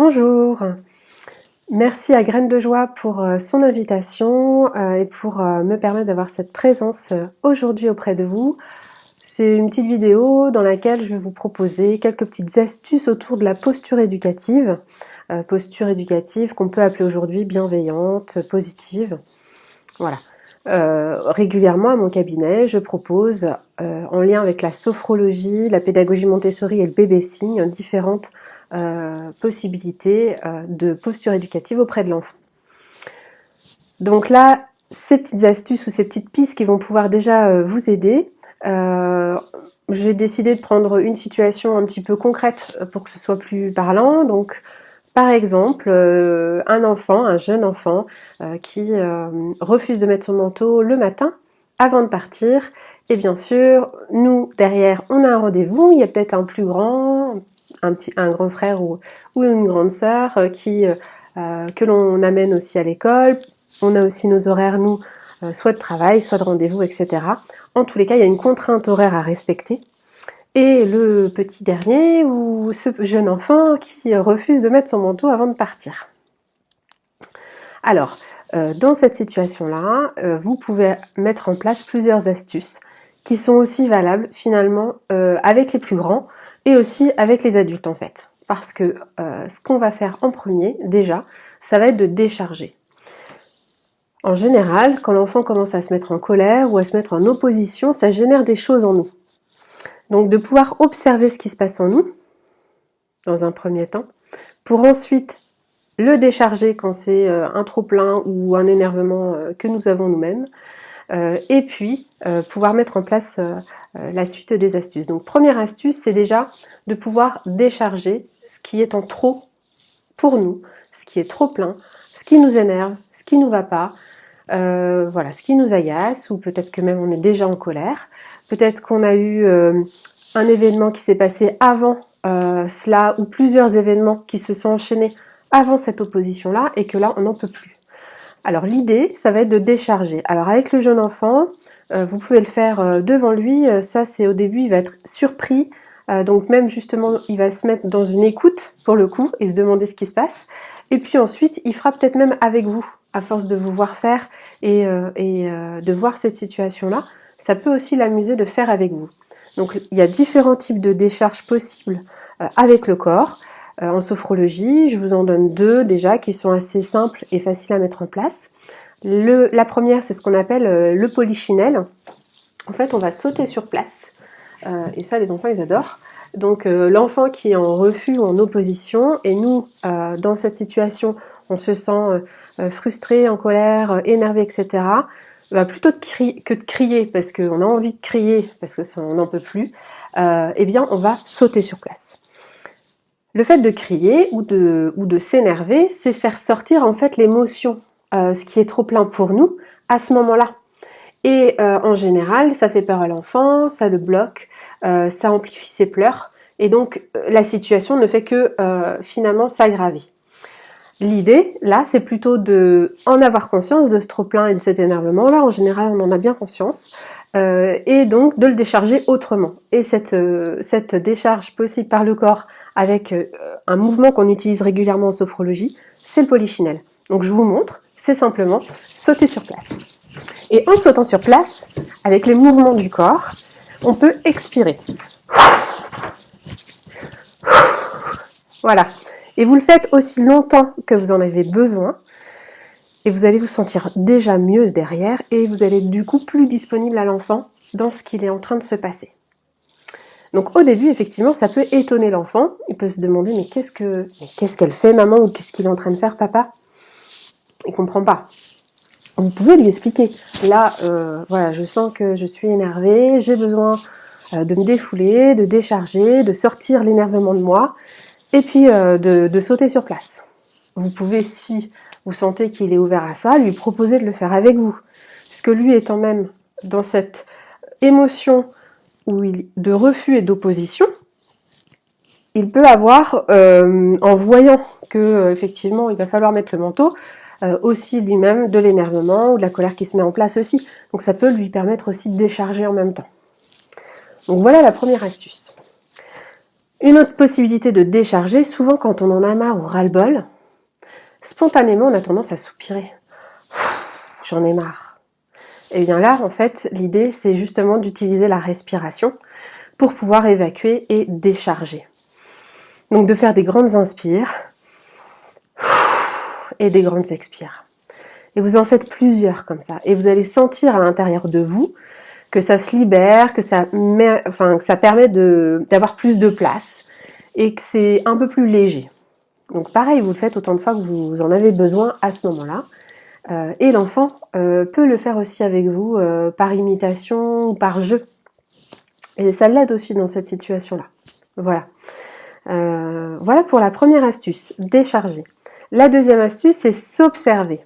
Bonjour, merci à Graines de Joie pour son invitation et pour me permettre d'avoir cette présence aujourd'hui auprès de vous. C'est une petite vidéo dans laquelle je vais vous proposer quelques petites astuces autour de la posture éducative qu'on peut appeler aujourd'hui bienveillante, positive. Voilà. Régulièrement à mon cabinet, je propose, en lien avec la sophrologie, la pédagogie Montessori et le babysitting, différentes possibilités de posture éducative auprès de l'enfant. Donc là, ces petites astuces ou ces petites pistes qui vont pouvoir déjà vous aider. J'ai décidé de prendre une situation un petit peu concrète pour que ce soit plus parlant. Donc, par exemple, un jeune enfant qui refuse de mettre son manteau le matin avant de partir. Et bien sûr, nous, derrière, on a un rendez-vous. Il y a peut-être un plus grand, un grand frère ou une grande sœur que l'on amène aussi à l'école. On a aussi nos horaires, nous, soit de travail, soit de rendez-vous, etc. En tous les cas, il y a une contrainte horaire à respecter. Et le petit dernier ou ce jeune enfant qui refuse de mettre son manteau avant de partir. Alors, dans cette situation-là, vous pouvez mettre en place plusieurs astuces qui sont aussi valables finalement avec les plus grands et aussi avec les adultes en fait. Parce que ce qu'on va faire en premier, déjà, ça va être de décharger. En général, quand l'enfant commence à se mettre en colère ou à se mettre en opposition, ça génère des choses en nous. Donc de pouvoir observer ce qui se passe en nous, dans un premier temps, pour ensuite le décharger quand c'est un trop-plein ou un énervement que nous avons nous-mêmes, et puis pouvoir mettre en place la suite des astuces. Donc première astuce, c'est déjà de pouvoir décharger ce qui est en trop pour nous, ce qui est trop plein, ce qui nous énerve, ce qui ne nous va pas, voilà, ce qui nous agace, ou peut-être que même on est déjà en colère, peut-être qu'on a eu un événement qui s'est passé avant cela, ou plusieurs événements qui se sont enchaînés avant cette opposition-là, et que là, on n'en peut plus. Alors l'idée, ça va être de décharger. Alors avec le jeune enfant, vous pouvez le faire devant lui, ça c'est au début, il va être surpris, donc même justement, il va se mettre dans une écoute, pour le coup, et se demander ce qui se passe, et puis ensuite, il fera peut-être même avec vous, à force de vous voir faire et de voir cette situation-là, ça peut aussi l'amuser de faire avec vous. Donc il y a différents types de décharges possibles avec le corps. En sophrologie, je vous en donne deux déjà qui sont assez simples et faciles à mettre en place. La première, c'est ce qu'on appelle le polichinelle. En fait, on va sauter sur place, et ça les enfants ils adorent. Donc l'enfant qui est en refus ou en opposition, et nous, dans cette situation, on se sent frustré, en colère, énervé, etc. Plutôt que de crier, parce qu'on a envie de crier, parce que ça, on n'en peut plus, eh bien on va sauter sur place. Le fait de crier ou de s'énerver, c'est faire sortir en fait l'émotion, ce qui est trop plein pour nous, à ce moment-là. Et en général, ça fait peur à l'enfant, ça le bloque, ça amplifie ses pleurs, et donc la situation ne fait que finalement s'aggraver. L'idée, là, c'est plutôt de en avoir conscience de ce trop-plein et de cet énervement-là. En général, on en a bien conscience. Et donc, de le décharger autrement. Et cette décharge possible par le corps avec un mouvement qu'on utilise régulièrement en sophrologie, c'est le polichinelle. Donc, je vous montre, c'est simplement sauter sur place. Et en sautant sur place, avec les mouvements du corps, on peut expirer. Voilà. Et vous le faites aussi longtemps que vous en avez besoin, et vous allez vous sentir déjà mieux derrière, et vous allez être du coup plus disponible à l'enfant dans ce qu'il est en train de se passer. Donc au début, effectivement, ça peut étonner l'enfant, il peut se demander mais qu'est-ce qu'elle fait maman, ou qu'est-ce qu'il est en train de faire papa? Il comprend pas. Vous pouvez lui expliquer. Là, voilà, je sens que je suis énervée, j'ai besoin de me défouler, de décharger, de sortir l'énervement de moi, et puis de sauter sur place. Vous pouvez, si vous sentez qu'il est ouvert à ça, lui proposer de le faire avec vous. Puisque lui étant même dans cette émotion de refus et d'opposition, il peut avoir, en voyant que effectivement il va falloir mettre le manteau, aussi lui-même de l'énervement ou de la colère qui se met en place aussi. Donc ça peut lui permettre aussi de décharger en même temps. Donc voilà la première astuce. Une autre possibilité de décharger, souvent quand on en a marre ou ras-le-bol, spontanément on a tendance à soupirer. J'en ai marre. Et bien là, en fait, l'idée c'est justement d'utiliser la respiration pour pouvoir évacuer et décharger. Donc de faire des grandes inspires et des grandes expires. Et vous en faites plusieurs comme ça. Et vous allez sentir à l'intérieur de vous que ça se libère, que ça permet d'avoir plus de place et que c'est un peu plus léger. Donc pareil, vous le faites autant de fois que vous en avez besoin à ce moment-là. Et l'enfant peut le faire aussi avec vous par imitation ou par jeu. Et ça l'aide aussi dans cette situation-là. Voilà. Voilà pour la première astuce, décharger. La deuxième astuce, c'est s'observer.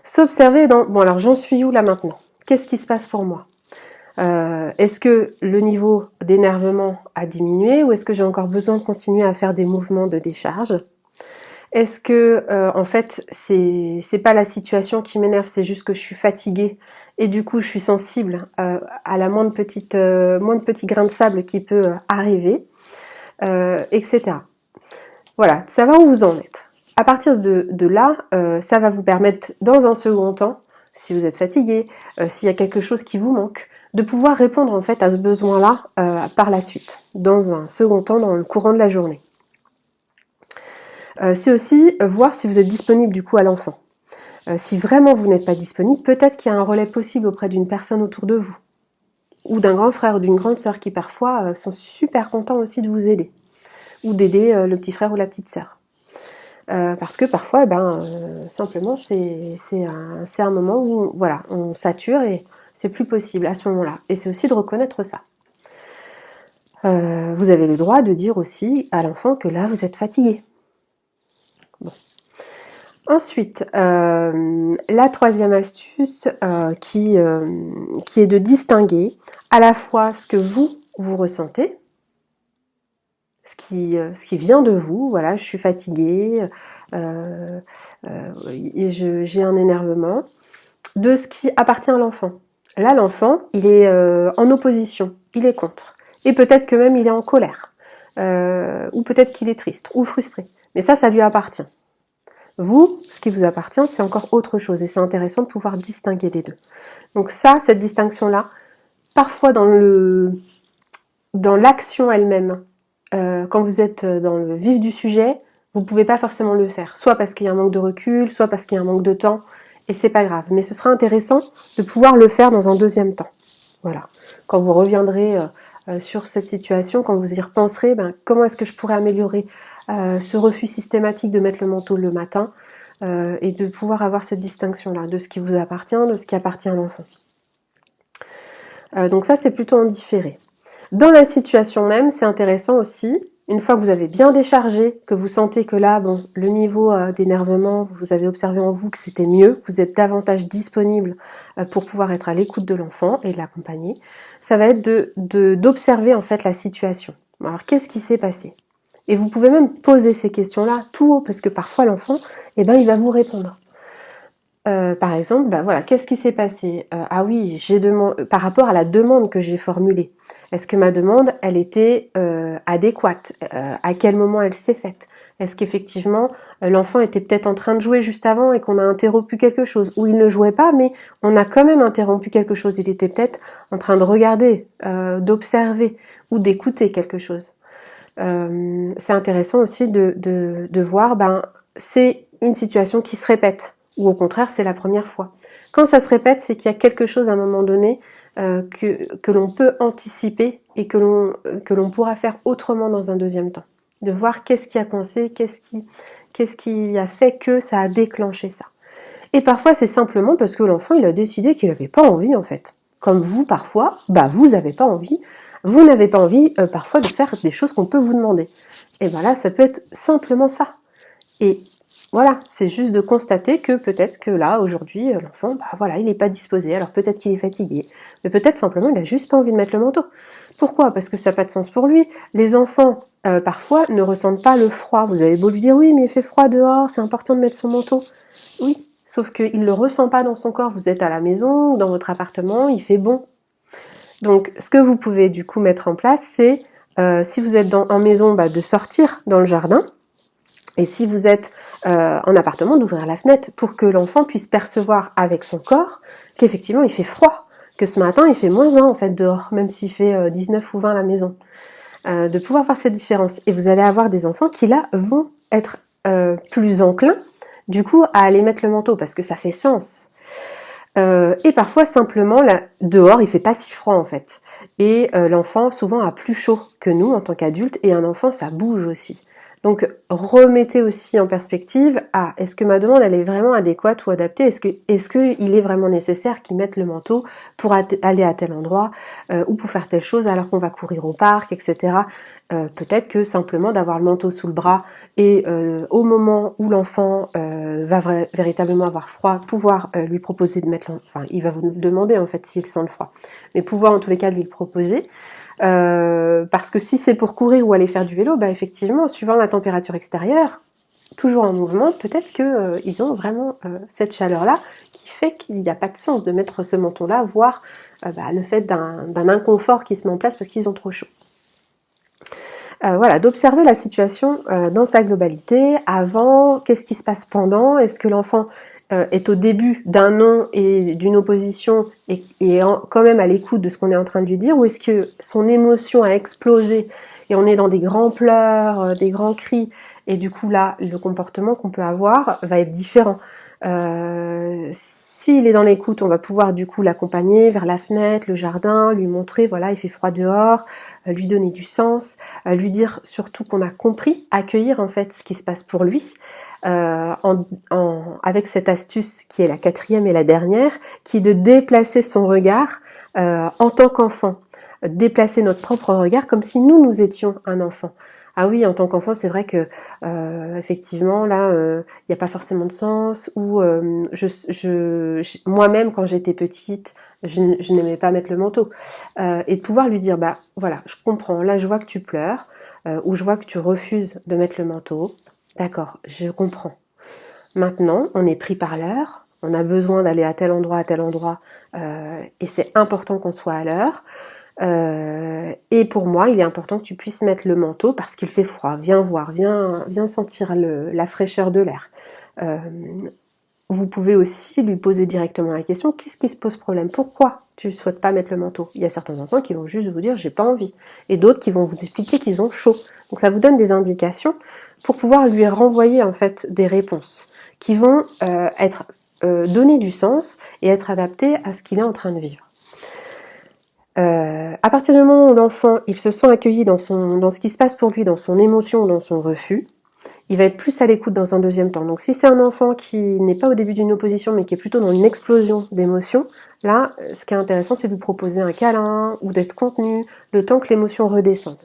S'observer dans... Bon alors j'en suis où là maintenant? Qu'est-ce qui se passe pour moi? Est-ce que le niveau d'énervement a diminué ou est-ce que j'ai encore besoin de continuer à faire des mouvements de décharge? Est-ce que en fait c'est pas la situation qui m'énerve, c'est juste que je suis fatiguée et du coup je suis sensible à la moindre petit grain de sable qui peut arriver, etc. Voilà, savoir où vous en êtes. À partir de là, ça va vous permettre dans un second temps, si vous êtes fatigué, s'il y a quelque chose qui vous manque, de pouvoir répondre en fait à ce besoin-là par la suite, dans un second temps, dans le courant de la journée. C'est aussi voir si vous êtes disponible du coup à l'enfant. Si vraiment vous n'êtes pas disponible, peut-être qu'il y a un relais possible auprès d'une personne autour de vous, ou d'un grand frère ou d'une grande sœur qui parfois sont super contents aussi de vous aider, ou d'aider le petit frère ou la petite sœur. Parce que parfois, simplement, c'est un moment où voilà, on sature et c'est plus possible à ce moment-là. Et c'est aussi de reconnaître ça. Vous avez le droit de dire aussi à l'enfant que là, vous êtes fatigué. Bon. Ensuite, la troisième astuce qui est de distinguer à la fois ce que vous ressentez, ce qui vient de vous, voilà, je suis fatiguée, j'ai un énervement, de ce qui appartient à l'enfant. Là, l'enfant, il est en opposition, il est contre. Et peut-être que même il est en colère, ou peut-être qu'il est triste, ou frustré. Mais ça lui appartient. Vous, ce qui vous appartient, c'est encore autre chose. Et c'est intéressant de pouvoir distinguer les deux. Donc ça, cette distinction-là, parfois dans l'action elle-même, quand vous êtes dans le vif du sujet, vous ne pouvez pas forcément le faire. Soit parce qu'il y a un manque de recul, soit parce qu'il y a un manque de temps. Et c'est pas grave. Mais ce sera intéressant de pouvoir le faire dans un deuxième temps. Voilà. Quand vous reviendrez sur cette situation, quand vous y repenserez, comment est-ce que je pourrais améliorer ce refus systématique de mettre le manteau le matin et de pouvoir avoir cette distinction-là de ce qui vous appartient, de ce qui appartient à l'enfant. Donc ça, c'est plutôt en différé. Dans la situation même, c'est intéressant aussi, une fois que vous avez bien déchargé, que vous sentez que là, bon, le niveau d'énervement, vous avez observé en vous que c'était mieux, que vous êtes davantage disponible pour pouvoir être à l'écoute de l'enfant et de l'accompagner, ça va être d'observer en fait la situation. Alors, qu'est-ce qui s'est passé? Et vous pouvez même poser ces questions-là tout haut, parce que parfois l'enfant, il va vous répondre. Par exemple, voilà, qu'est-ce qui s'est passé? Ah oui, j'ai demandé par rapport à la demande que j'ai formulée. Est-ce que ma demande, elle était adéquate? À quel moment elle s'est faite? Est-ce qu'effectivement l'enfant était peut-être en train de jouer juste avant et qu'on a interrompu quelque chose? Ou il ne jouait pas, mais on a quand même interrompu quelque chose. Il était peut-être en train de regarder, d'observer ou d'écouter quelque chose. C'est intéressant aussi de voir, c'est une situation qui se répète. Ou au contraire, c'est la première fois. Quand ça se répète, c'est qu'il y a quelque chose à un moment donné que l'on peut anticiper et que l'on pourra faire autrement dans un deuxième temps. De voir qu'est-ce qui a coincé, qu'est-ce qui a fait que ça a déclenché ça. Et parfois, c'est simplement parce que l'enfant, il a décidé qu'il n'avait pas envie, en fait. Comme vous, parfois, vous n'avez pas envie. Vous n'avez pas envie, parfois, de faire des choses qu'on peut vous demander. Et là, ça peut être simplement ça. Et voilà, c'est juste de constater que peut-être que là, aujourd'hui, l'enfant, il n'est pas disposé. Alors peut-être qu'il est fatigué, mais peut-être simplement il n'a juste pas envie de mettre le manteau. Pourquoi? Parce que ça n'a pas de sens pour lui. Les enfants, parfois, ne ressentent pas le froid. Vous avez beau lui dire, oui, mais il fait froid dehors, c'est important de mettre son manteau. Oui, sauf qu'il ne le ressent pas dans son corps. Vous êtes à la maison ou dans votre appartement, il fait bon. Donc, ce que vous pouvez du coup mettre en place, c'est si vous êtes en maison, de sortir dans le jardin. Et si vous êtes en appartement, d'ouvrir la fenêtre pour que l'enfant puisse percevoir avec son corps qu'effectivement il fait froid, que ce matin il fait -1 en fait dehors, même s'il fait 19 ou 20 à la maison. De pouvoir voir cette différence. Et vous allez avoir des enfants qui là vont être plus enclins du coup à aller mettre le manteau parce que ça fait sens. Et parfois simplement là, dehors il fait pas si froid en fait. Et l'enfant souvent a plus chaud que nous en tant qu'adultes, et un enfant ça bouge aussi. Donc remettez aussi en perspective, est-ce que ma demande elle est vraiment adéquate ou adaptée, est-ce que il est vraiment nécessaire qu'ils mettent le manteau pour aller à tel endroit ou pour faire telle chose alors qu'on va courir au parc, etc. Peut-être que simplement d'avoir le manteau sous le bras et au moment où l'enfant va véritablement avoir froid, pouvoir lui proposer de mettre, enfin il va vous demander en fait s'il sent le froid, mais pouvoir en tous les cas lui le proposer. Parce que si c'est pour courir ou aller faire du vélo, effectivement, suivant la température extérieure, toujours en mouvement, peut-être que ils ont vraiment cette chaleur-là qui fait qu'il n'y a pas de sens de mettre ce manteau-là, voire le fait d'un inconfort qui se met en place parce qu'ils ont trop chaud. Voilà, d'observer la situation dans sa globalité, avant, qu'est-ce qui se passe pendant, est-ce que l'enfant est au début d'un non et d'une opposition et quand même à l'écoute de ce qu'on est en train de lui dire, ou est-ce que son émotion a explosé et on est dans des grands pleurs, des grands cris, et du coup là, le comportement qu'on peut avoir va être différent. S'il est dans l'écoute, on va pouvoir du coup l'accompagner vers la fenêtre, le jardin, lui montrer, voilà, il fait froid dehors, lui donner du sens, lui dire surtout qu'on a compris, accueillir en fait ce qui se passe pour lui, avec cette astuce qui est la 4e et la dernière, qui est de déplacer son regard en tant qu'enfant, déplacer notre propre regard comme si nous étions un enfant. Ah oui, en tant qu'enfant, c'est vrai que effectivement, là, il n'y a pas forcément de sens. Ou moi-même, quand j'étais petite, je n'aimais pas mettre le manteau. Et de pouvoir lui dire, voilà, je comprends. Là, je vois que tu pleures, ou je vois que tu refuses de mettre le manteau. D'accord, je comprends. Maintenant, on est pris par l'heure. On a besoin d'aller à tel endroit, et c'est important qu'on soit à l'heure. Et pour moi, il est important que tu puisses mettre le manteau parce qu'il fait froid. Viens voir, viens sentir la fraîcheur de l'air. Vous pouvez aussi lui poser directement la question, qu'est-ce qui se pose problème? Pourquoi tu ne souhaites pas mettre le manteau? Il y a certains enfants qui vont juste vous dire j'ai pas envie, et d'autres qui vont vous expliquer qu'ils ont chaud. Donc ça vous donne des indications pour pouvoir lui renvoyer en fait des réponses qui vont être donner du sens et être adaptées à ce qu'il est en train de vivre. À partir du moment où l'enfant il se sent accueilli dans ce qui se passe pour lui, dans son émotion, dans son refus, il va être plus à l'écoute dans un deuxième temps. Donc si c'est un enfant qui n'est pas au début d'une opposition, mais qui est plutôt dans une explosion d'émotions, là, ce qui est intéressant, c'est de lui proposer un câlin ou d'être contenu le temps que l'émotion redescende.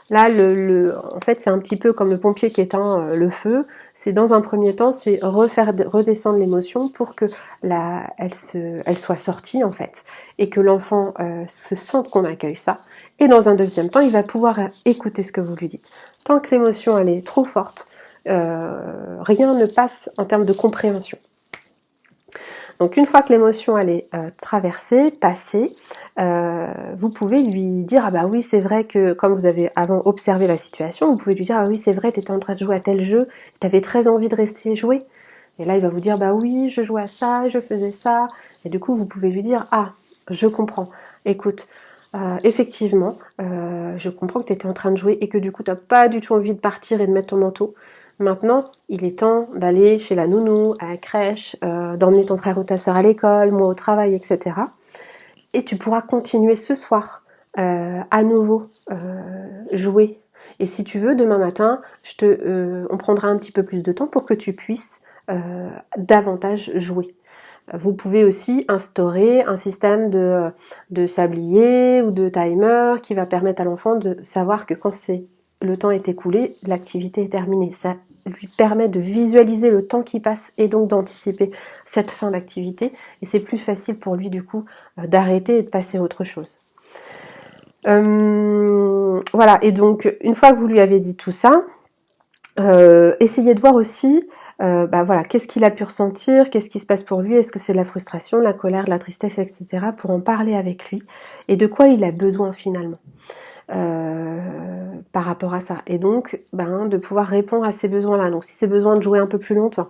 Là, en fait, c'est un petit peu comme le pompier qui éteint le feu. C'est dans un premier temps, c'est redescendre l'émotion pour que elle soit sortie en fait, et que l'enfant se sente qu'on accueille ça. Et dans un deuxième temps, il va pouvoir écouter ce que vous lui dites. Tant que l'émotion elle est trop forte, rien ne passe en termes de compréhension. Donc une fois que l'émotion elle est traversée, passée, vous pouvez lui dire ah bah oui c'est vrai que comme vous avez avant observé la situation, vous pouvez lui dire ah oui c'est vrai t'étais en train de jouer à tel jeu, t'avais très envie de rester jouer. Et là il va vous dire bah oui je jouais à ça, je faisais ça. Et du coup vous pouvez lui dire ah je comprends, écoute effectivement je comprends que t'étais en train de jouer et que du coup t'as pas du tout envie de partir et de mettre ton manteau. Maintenant, il est temps d'aller chez la nounou, à la crèche, d'emmener ton frère ou ta soeur à l'école, moi au travail, etc. Et tu pourras continuer ce soir à nouveau jouer. Et si tu veux, demain matin, on prendra un petit peu plus de temps pour que tu puisses davantage jouer. Vous pouvez aussi instaurer un système de sablier ou de timer qui va permettre à l'enfant de savoir que quand le temps est écoulé, l'activité est terminée. Ça lui permet de visualiser le temps qui passe et donc d'anticiper cette fin d'activité. Et c'est plus facile pour lui du coup d'arrêter et de passer à autre chose. Voilà, et donc une fois que vous lui avez dit tout ça, essayez de voir aussi voilà, qu'est-ce qu'il a pu ressentir, qu'est-ce qui se passe pour lui, est-ce que c'est de la frustration, de la colère, de la tristesse, etc. pour en parler avec lui et de quoi il a besoin finalement. par rapport à ça. Et donc, de pouvoir répondre à ces besoins-là. Donc, si c'est besoin de jouer un peu plus longtemps,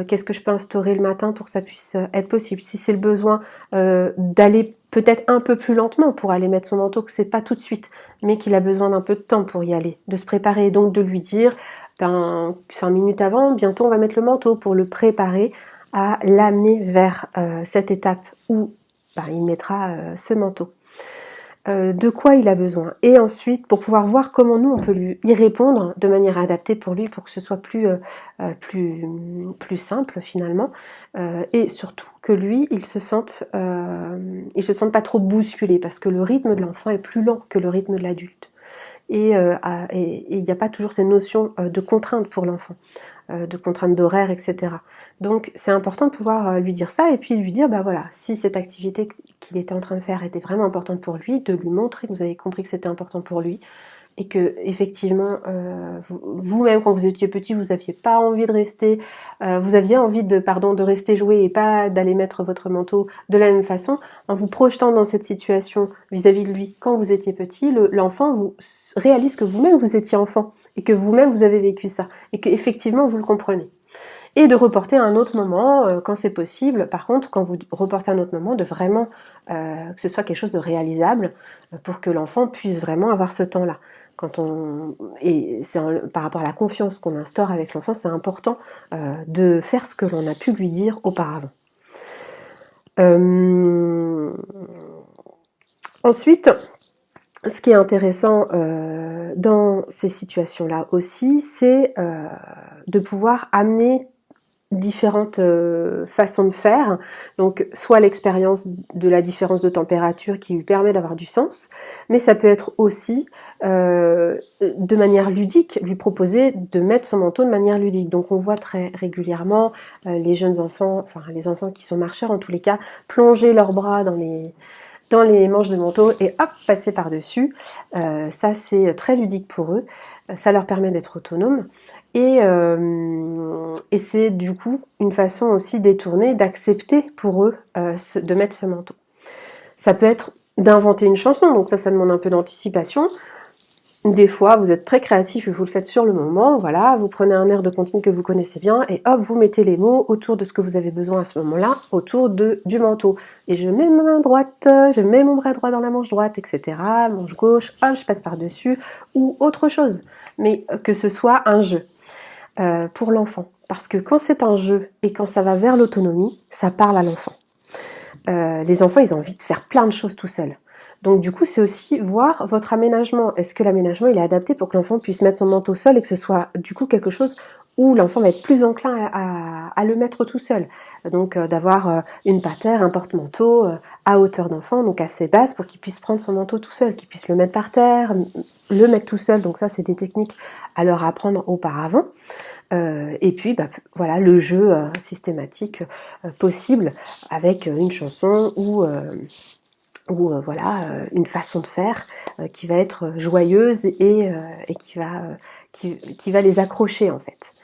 qu'est-ce que je peux instaurer le matin pour que ça puisse être possible? Si c'est le besoin d'aller peut-être un peu plus lentement pour aller mettre son manteau, que c'est pas tout de suite, mais qu'il a besoin d'un peu de temps pour y aller, de se préparer, et donc de lui dire, 5 minutes avant, bientôt on va mettre le manteau, pour le préparer à l'amener vers cette étape où il mettra ce manteau. De quoi il a besoin, et ensuite pour pouvoir voir comment nous on peut lui y répondre de manière adaptée pour lui, pour que ce soit plus simple finalement, et surtout que lui il se sente pas trop bousculé, parce que le rythme de l'enfant est plus lent que le rythme de l'adulte, et il n'y a pas toujours ces notions de contrainte pour l'enfant, de contraintes d'horaire, etc. Donc c'est important de pouvoir lui dire ça, et puis lui dire, voilà, si cette activité qu'il était en train de faire était vraiment importante pour lui, de lui montrer que vous avez compris que c'était important pour lui, et que effectivement vous-même quand vous étiez petit vous n'aviez pas envie de rester, vous aviez envie de rester jouer et pas d'aller mettre votre manteau de la même façon, en vous projetant dans cette situation vis-à-vis de lui quand vous étiez petit, l'enfant vous réalise que vous-même vous étiez enfant et que vous-même vous avez vécu ça et que effectivement vous le comprenez. Et de reporter à un autre moment quand c'est possible. Par contre, quand vous reportez à un autre moment, de vraiment que ce soit quelque chose de réalisable pour que l'enfant puisse vraiment avoir ce temps-là. Et c'est par rapport à la confiance qu'on instaure avec l'enfant, c'est important de faire ce que l'on a pu lui dire auparavant. Ensuite, ce qui est intéressant dans ces situations-là aussi, c'est de pouvoir amener différentes façons de faire, donc soit l'expérience de la différence de température qui lui permet d'avoir du sens, mais ça peut être aussi de manière ludique, lui proposer de mettre son manteau de manière ludique. Donc on voit très régulièrement les jeunes enfants, enfin les enfants qui sont marcheurs en tous les cas, plonger leurs bras dans les manches de manteau et hop, passer par-dessus. Ça c'est très ludique pour eux, ça leur permet d'être autonomes. Et c'est du coup une façon aussi détournée d'accepter pour eux de mettre ce manteau. Ça peut être d'inventer une chanson, donc ça demande un peu d'anticipation. Des fois, vous êtes très créatif et vous le faites sur le moment, voilà, vous prenez un air de comptine que vous connaissez bien et hop, vous mettez les mots autour de ce que vous avez besoin à ce moment-là, autour du manteau. Et je mets ma main droite, je mets mon bras droit dans la manche droite, etc. Manche gauche, hop, je passe par-dessus, ou autre chose. Mais que ce soit un jeu. Pour l'enfant, parce que quand c'est un jeu et quand ça va vers l'autonomie, ça parle à l'enfant. Les enfants, ils ont envie de faire plein de choses tout seuls. Donc du coup, c'est aussi voir votre aménagement. Est-ce que l'aménagement il est adapté pour que l'enfant puisse mettre son manteau seul et que ce soit du coup quelque chose où l'enfant va être plus enclin à le mettre tout seul. Donc d'avoir une patère, un porte-manteau à hauteur d'enfant, donc assez basse pour qu'il puisse prendre son manteau tout seul, qu'il puisse le mettre par terre, le mettre tout seul. Donc ça, c'est des techniques à leur apprendre auparavant. Et puis voilà, le jeu systématique possible avec une chanson ou voilà, une façon de faire qui va être joyeuse et qui va les accrocher en fait.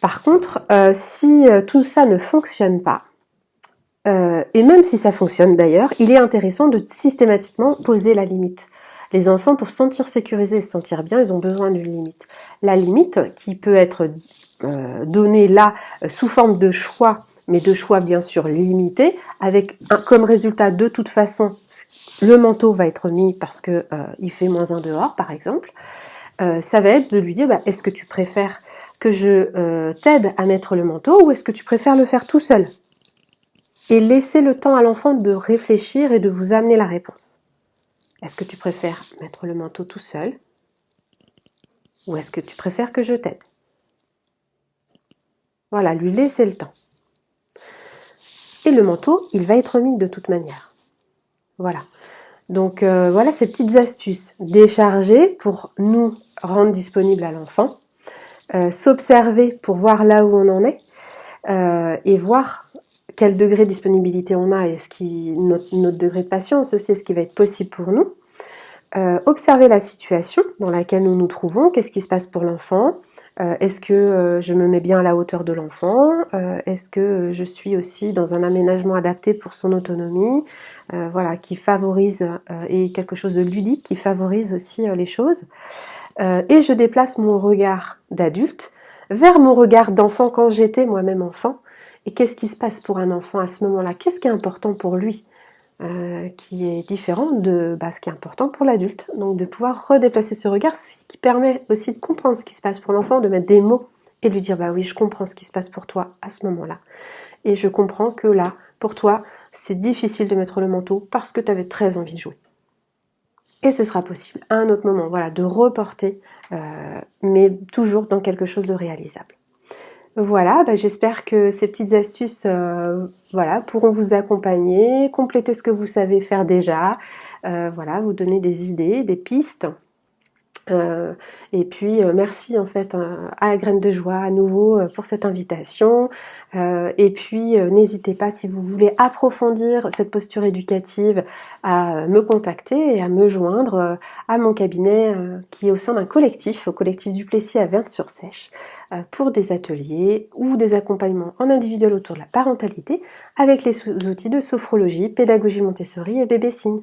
Par contre, si tout ça ne fonctionne pas, et même si ça fonctionne d'ailleurs, il est intéressant de systématiquement poser la limite. Les enfants, pour se sentir sécurisés et se sentir bien, ils ont besoin d'une limite. La limite, qui peut être donnée là sous forme de choix, mais de choix bien sûr limités, avec comme résultat de toute façon, le manteau va être mis parce que il fait -1 dehors par exemple, ça va être de lui dire est-ce que tu préfères que je t'aide à mettre le manteau ou est-ce que tu préfères le faire tout seul? Et laisser le temps à l'enfant de réfléchir et de vous amener la réponse. Est-ce que tu préfères mettre le manteau tout seul ou est-ce que tu préfères que je t'aide? Voilà, lui laisser le temps. Et le manteau, il va être mis de toute manière. Voilà. Donc voilà ces petites astuces. Décharger pour nous rendre disponible à l'enfant. S'observer pour voir là où on en est. Et voir quel degré de disponibilité on a et notre degré de patience aussi, ce qui va être possible pour nous. Observer la situation dans laquelle nous nous trouvons, qu'est-ce qui se passe pour l'enfant, Est-ce que je me mets bien à la hauteur de l'enfant? Est-ce que je suis aussi dans un aménagement adapté pour son autonomie? Voilà, qui favorise et quelque chose de ludique qui favorise aussi les choses. Et je déplace mon regard d'adulte vers mon regard d'enfant quand j'étais moi-même enfant. Et qu'est-ce qui se passe pour un enfant à ce moment-là? Qu'est-ce qui est important pour lui? Qui est différent de ce qui est important pour l'adulte. Donc de pouvoir redéplacer ce regard, ce qui permet aussi de comprendre ce qui se passe pour l'enfant, de mettre des mots et lui dire bah oui, je comprends ce qui se passe pour toi à ce moment-là. Et je comprends que là, pour toi, c'est difficile de mettre le manteau parce que tu avais très envie de jouer. Et ce sera possible à un autre moment, voilà, de reporter, mais toujours dans quelque chose de réalisable. Voilà, j'espère que ces petites astuces voilà, pourront vous accompagner, compléter ce que vous savez faire déjà, voilà, vous donner des idées, des pistes. Et puis merci en fait à Graines de Joie à nouveau pour cette invitation. Et puis n'hésitez pas si vous voulez approfondir cette posture éducative à me contacter et à me joindre à mon cabinet qui est au sein d'un collectif, au collectif Duplessis à Verne-sur-Sèche, pour des ateliers ou des accompagnements en individuel autour de la parentalité avec les outils de sophrologie, pédagogie Montessori et bébé signe.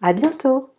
À bientôt!